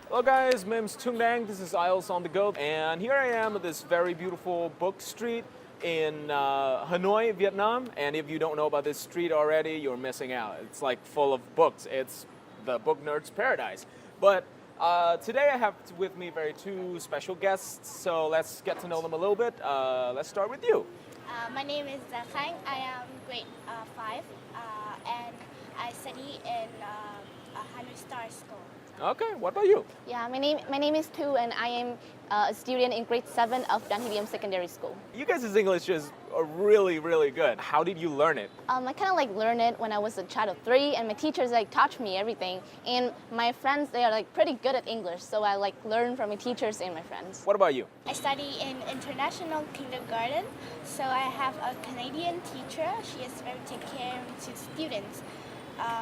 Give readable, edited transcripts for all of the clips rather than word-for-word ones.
Hello guys, my name is Tung Dang, this is IELTS on the go, and here I am at this very beautiful book street in Hanoi, Vietnam, and if you don't know about this street already, you're missing out. It's like full of books. It's the book nerd's paradise. But today I have with me two special guests, so let's get to know them a little bit. Let's start with you. My name is Khang. I am grade 5 and I study in a 100-star school. Okay, what about you? Yeah, my name is Tu, and I am a student in grade 7 of Dan Hee Secondary School. You guys' English is really, really good. How did you learn it? I kind of learned it when I was a child of 3, and my teachers taught me everything. And my friends, they are pretty good at English, so I learn from my teachers and my friends. What about you? I study in international kindergarten, so I have a Canadian teacher. She is very take care to students.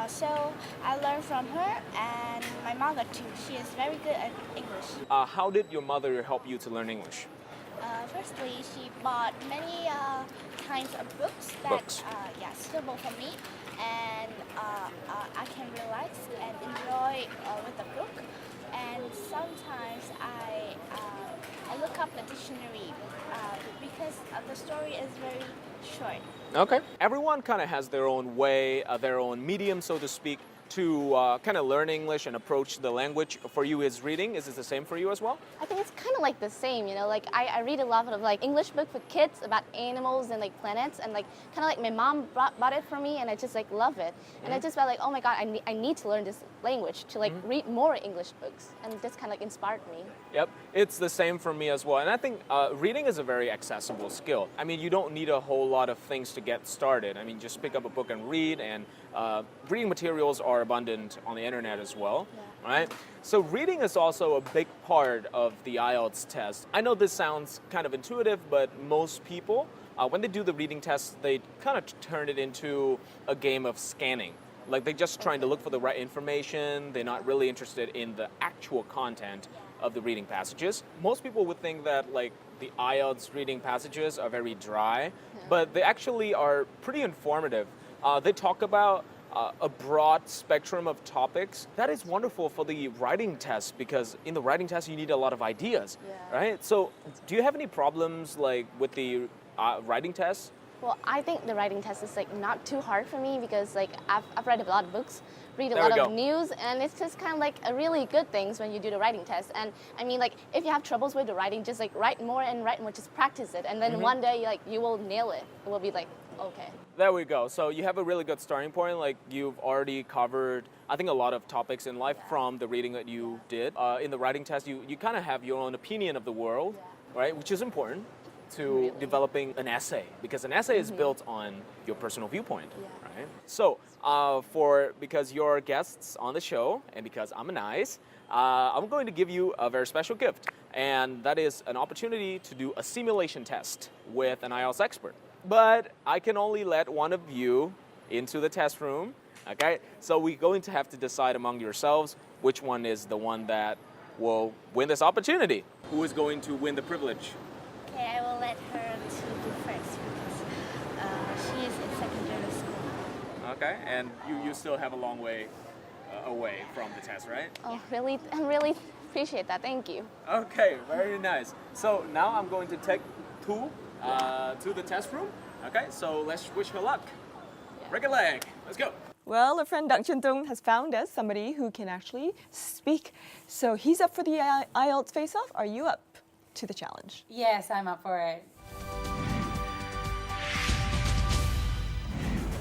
So I learned from her and my mother too. She is very good at English. How did your mother help you to learn English? Firstly, she bought many kinds of books that suitable for me, and I can relax and enjoy with the book. And sometimes I look up the dictionary because the story is very short. Okay. Everyone kind of has their own way, their own medium, so to speak, to kind of learn English and approach the language. For you, is reading. Is it the same for you as well? I think it's kind of the same, I read a lot of English book for kids about animals and planets, and kind of my mom bought it for me, and I just love it. And I just felt oh my god, I need to learn this language to read more English books, and this kind of inspired me. Yep, it's the same for me as well. And I think reading is a very accessible skill. I mean, you don't need a whole lot of things to get started. I mean, just pick up a book and read, and reading materials are abundant on the internet as well, right? So reading is also a big part of the IELTS test. I know this sounds kind of intuitive, but most people, when they do the reading test, they kind of turn it into a game of scanning. They're just trying to look for the right information. They're not really interested in the actual content of the reading passages. Most people would think that the IELTS reading passages are very dry, but they actually are pretty informative. They talk about a broad spectrum of topics. That is wonderful for the writing test, because in the writing test you need a lot of ideas, right? So do you have any problems with the writing test? Well, I think the writing test is not too hard for me, because I've read a lot of books, read a lot of news, and it's just kind of a really good things when you do the writing test. And I mean, if you have troubles with the writing, just write more and write more, just practice it, and then one day you will nail it. It will be okay. There we go. So you have a really good starting point. You've already covered, I think, a lot of topics in life from the reading that you did. In the writing test, you kind of have your own opinion of the world, right? Which is important to developing an essay, because an essay is built on your personal viewpoint, right? So because you're guests on the show, and because I'm nice, I'm going to give you a very special gift, and that is an opportunity to do a simulation test with an IELTS expert. But I can only let one of you into the test room, okay? So we're going to have to decide among yourselves which one is the one that will win this opportunity. Who is going to win the privilege? Okay, I will let her to do first because she is in secondary school. Okay, and you still have a long way away from the test, right? Oh, really? I really appreciate that. Thank you. Okay, very nice. So now I'm going to take Tu to the test room. Okay, so let's wish her luck. Break a leg. Let's go. Well, our friend Dang Chun Tung has found us somebody who can actually speak. So he's up for the IELTS Face-Off. Are you up to the challenge? Yes, I'm up for it.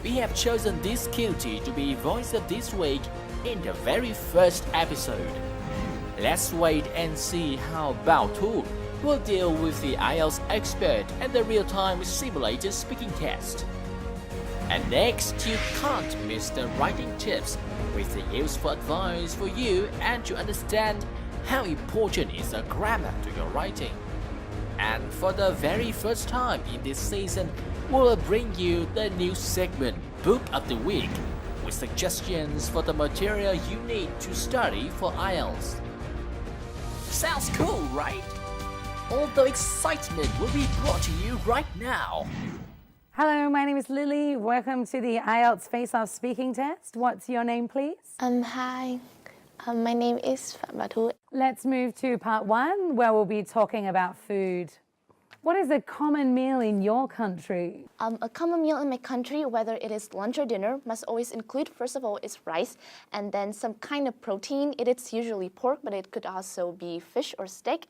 We have chosen this cutie to be voice of this week in the very first episode. Let's wait and see how Bao Tu will deal with the IELTS expert and the real-time simulated speaking test. And next, you can't miss the writing tips with the useful advice for you and to understand how important is the grammar to your writing. And for the very first time in this season, we'll bring you the new segment, Book of the Week, with suggestions for the material you need to study for IELTS. Sounds cool, right? All the excitement will be brought to you right now. Hello, my name is Lily. Welcome to the IELTS Face-Off speaking test. What's your name, please? Hi. My name is Phạm Bà Thu. Let's move to part 1, where we'll be talking about food. What is a common meal in your country? A common meal in my country, whether it is lunch or dinner, must always include, first of all, is rice, and then some kind of protein. It is usually pork, but it could also be fish or steak,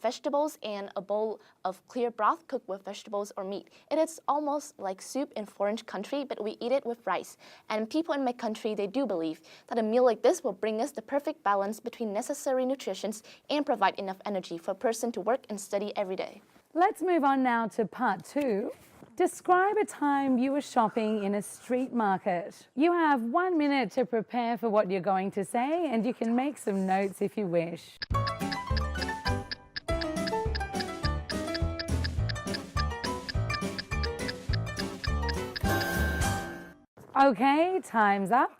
vegetables, and a bowl of clear broth cooked with vegetables or meat. It is almost like soup in foreign country, but we eat it with rice. And people in my country, they do believe that a meal like this will bring us the perfect balance between necessary nutrition and provide enough energy for a person to work and study every day. Let's move on now to part 2. Describe a time you were shopping in a street market. You have 1 minute to prepare for what you're going to say, and you can make some notes if you wish. Okay, time's up.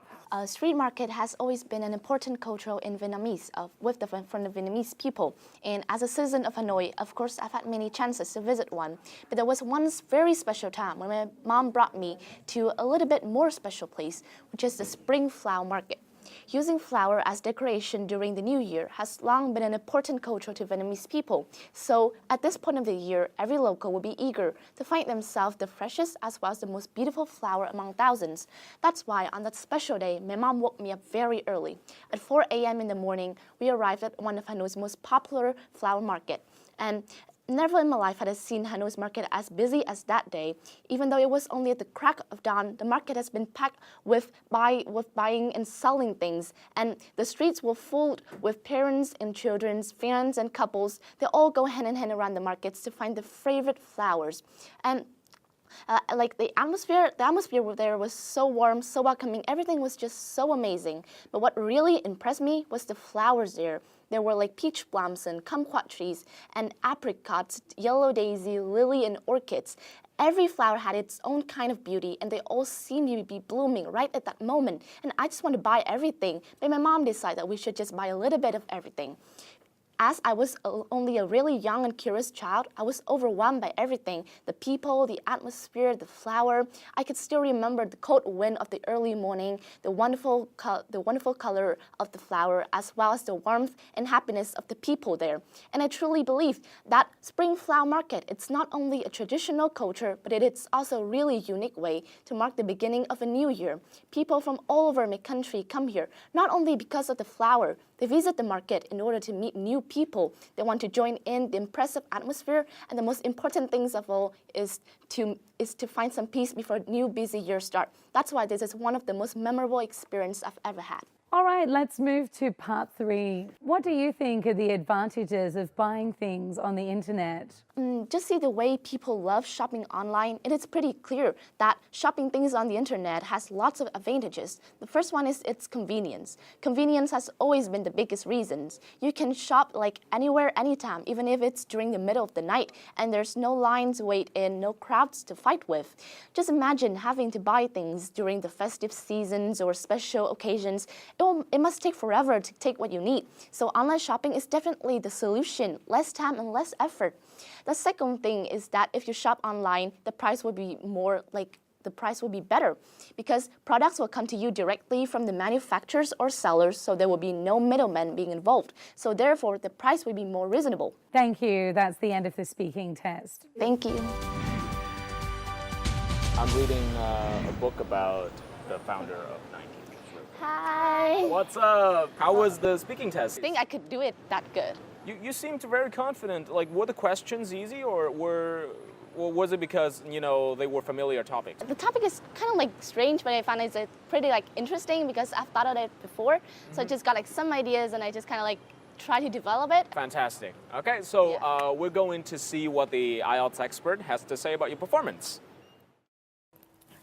Street market has always been an important culture in Vietnamese, from the Vietnamese people. And as a citizen of Hanoi, of course, I've had many chances to visit one. But there was one very special time when my mom brought me to a little bit more special place, which is the Spring Flower Market. Using flower as decoration during the new year has long been an important culture to Vietnamese people. So at this point of the year, every local will be eager to find themselves the freshest as well as the most beautiful flower among thousands. That's why on that special day, my mom woke me up very early. At 4 a.m. in the morning, we arrived at one of Hanoi's most popular flower market. And never in my life had I seen Hanoi's market as busy as that day. Even though it was only at the crack of dawn, the market has been packed with buying and selling things. And the streets were full with parents and children, friends and couples. They all go hand in hand around the markets to find their favorite flowers. And like the atmosphere there was so warm, so welcoming. Everything was just so amazing. But what really impressed me was the flowers there. There were like peach plums and kumquat trees and apricots, yellow daisy, lily, and orchids. Every flower had its own kind of beauty, and they all seemed to be blooming right at that moment. And I just wanted to buy everything, but my mom decided that we should just buy a little bit of everything. As I was only a really young and curious child, I was overwhelmed by everything. The people, the atmosphere, the flower. I could still remember the cold wind of the early morning, the wonderful color of the flower, as well as the warmth and happiness of the people there. And I truly believe that Spring Flower Market, it's not only a traditional culture, but it is also a really unique way to mark the beginning of a new year. People from all over my country come here, not only because of the flower. They visit the market in order to meet new people. They want to join in the impressive atmosphere, and the most important things of all is to find some peace before a new busy year starts. That's why this is one of the most memorable experiences I've ever had. All right, let's move to part 3. What do you think are the advantages of buying things on the internet? Just see the way people love shopping online. It is pretty clear that shopping things on the internet has lots of advantages. The first one is its convenience. Convenience has always been the biggest reason. You can shop like anywhere, anytime, even if it's during the middle of the night, and there's no lines to wait in, no crowds to fight with. Just imagine having to buy things during the festive seasons or special occasions. It must take forever to take what you need. So online shopping is definitely the solution, less time and less effort. The second thing is that if you shop online, the price will be better because products will come to you directly from the manufacturers or sellers, so there will be no middlemen being involved. So therefore, the price will be more reasonable. Thank you. That's the end of the speaking test. Thank you. I'm reading a book about the founder of Nike. Hi. What's up? How was the speaking test? I think I could do it that good. You seemed very confident. Like, were the questions easy, or was it because, you know, they were familiar topics? The topic is kind of like strange, but I find it's pretty like interesting because I've thought of it before. So I just got like some ideas and I just kind of like try to develop it. Fantastic. Okay, so we're going to see what the IELTS expert has to say about your performance.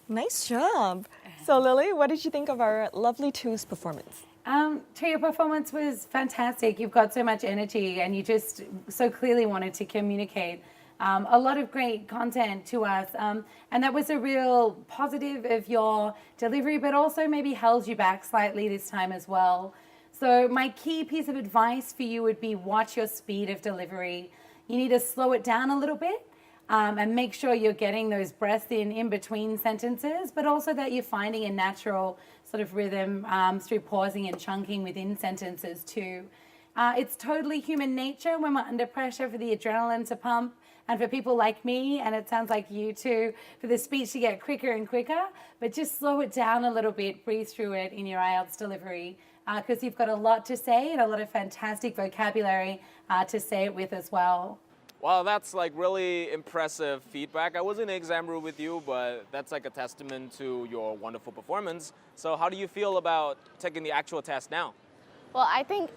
Nice job. So Lily, what did you think of our lovely two's performance? Your performance was fantastic. You've got so much energy and you just so clearly wanted to communicate a lot of great content to us. And that was a real positive of your delivery, but also maybe held you back slightly this time as well. So my key piece of advice for you would be watch your speed of delivery. You need to slow it down a little bit. and make sure you're getting those breaths in between sentences, but also that you're finding a natural sort of rhythm through pausing and chunking within sentences too. It's totally human nature when we're under pressure for the adrenaline to pump, and for people like me, and it sounds like you too, for the speech to get quicker and quicker, but just slow it down a little bit, breathe through it in your IELTS delivery, because you've got a lot to say and a lot of fantastic vocabulary to say it with as well. Wow, that's like really impressive feedback. I was in the exam room with you, but that's like a testament to your wonderful performance. So how do you feel about taking the actual test now? Well, I think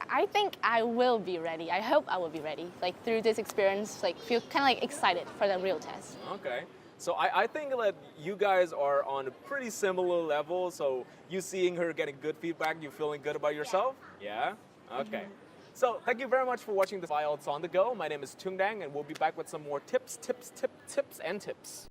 I will be ready. I hope I will be ready. Like through this experience, like feel kind of like excited for the real test. Okay. So I think that you guys are on a pretty similar level. So you seeing her getting good feedback, you feeling good about yourself? Yeah? Okay. So thank you very much for watching this IELTS on the go. My name is Tung Dang, and we'll be back with some more tips, and tips.